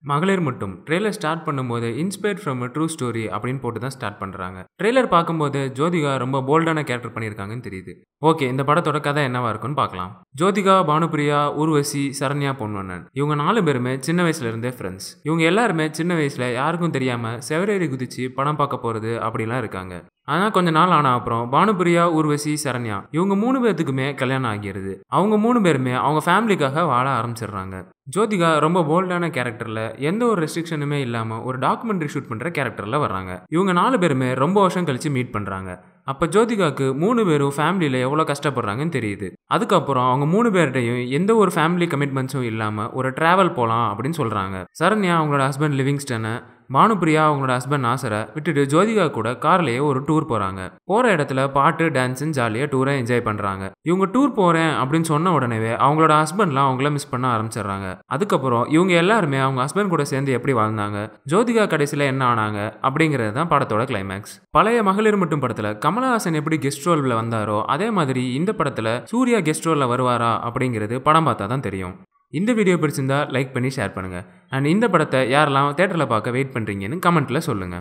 மகளிர் மட்டும் trailer start பண்ணும்போது இன்ஸ்பயர்ட் ஃப்ரம் ட்ரூ ஸ்டோரி அப்படின்னு போட்டு தான் ஸ்டார்ட் பண்ணுறாங்க. ட்ரெய்லர் பார்க்கும்போது ஜோதிகா ரொம்ப போல்டான கேரக்டர் பண்ணியிருக்காங்கன்னு தெரியுது. ஓகே, இந்த படத்தோட கதை என்னவா இருக்குன்னு பார்க்கலாம். ஜோதிகா, பானுப்பிரியா, ஊர்வசி, சரண்யா, பொன்வண்ணன் இவங்க 4 பேருமே சின்ன வயசுல இருந்தே ஃப்ரெண்ட்ஸ். இவங்க எல்லாருமே சின்ன வயசுல யாருக்கும் தெரியாம செவரேறி குதிச்சு படம் பார்க்க போறது அப்படிலாம் இருக்காங்க. ஆனால் கொஞ்ச நாள் ஆன அப்புறம் பானுப்பிரியா, ஊர்வசி, சரண்யா இவங்க 3 பேர்த்துக்குமே கல்யாணம் ஆகிடுது. அவங்க 3 பேருமே அவங்க ஃபேமிலிக்காக வாழ ஆரம்பிச்சிடுறாங்க. ஜோதிகா ரொம்ப போல்டான கேரக்டர்ல எந்த ஒரு ரெஸ்ட்ரிக்ஷனுமே இல்லாம ஒரு டாக்குமெண்ட்ரி ஷூட் பண்ற கேரக்டர்ல வர்றாங்க. இவங்க 4 பேருமே ரொம்ப வருஷம் கழிச்சு மீட் பண்றாங்க. அப்ப ஜோதிகாக்கு 3 பேரும் ஃபேமிலியில எவ்வளவு கஷ்டப்படுறாங்கன்னு தெரியுது. அதுக்கப்புறம் அவங்க 3 பேர்கிட்டையும் எந்த ஒரு ஃபேமிலி கமிட்மெண்ட்ஸும் இல்லாம ஒரு டிராவல் போலாம் அப்படின்னு சொல்றாங்க. சரண்யா அவங்களோட ஹஸ்பண்ட் லிவிங்ஸ்டனை, பானுப்பிரியா அவங்களோட ஹஸ்பண்ட் நாசரை விட்டுட்டு ஜோதிகா கூட கார்லயே ஒரு டூர் போறாங்க. போற இடத்துல பாட்டு, டான்ஸ்ன்னு ஜாலியா டூரை என்ஜாய் பண்றாங்க. இவங்க டூர் போறேன் அப்படின்னு சொன்ன உடனே அவங்களோட ஹஸ்பண்ட்லாம் அவங்கள மிஸ் பண்ண ஆரம்பிச்சிடுறாங்க. அதுக்கப்புறம் இவங்க எல்லாருமே அவங்க ஹஸ்பண்ட் கூட சேர்ந்து எப்படி வாழ்ந்தாங்க, ஜோதிகா கடைசியில என்ன ஆனாங்க அப்படிங்கிறது தான் படத்தோட கிளைமேக்ஸ். பழைய மகளிர் மட்டும் படத்துல கமலஹாசன் எப்படி கெஸ்ட் ரோல்ல வந்தாரோ அதே மாதிரி இந்த படத்துல சூர்யா கெஸ்ட் ரோல்ல வருவாரா அப்படிங்கிறது படம் பார்த்தா தான் தெரியும். இந்த வீடியோ பிடிச்சிருந்தா லைக் பண்ணி ஷேர் பண்ணுங்க. அண்ட் இந்த படத்தை யாரெல்லாம் தியேட்டர்ல பார்க்க வெயிட் பண்றீங்கன்னு கமெண்ட்ல சொல்லுங்க.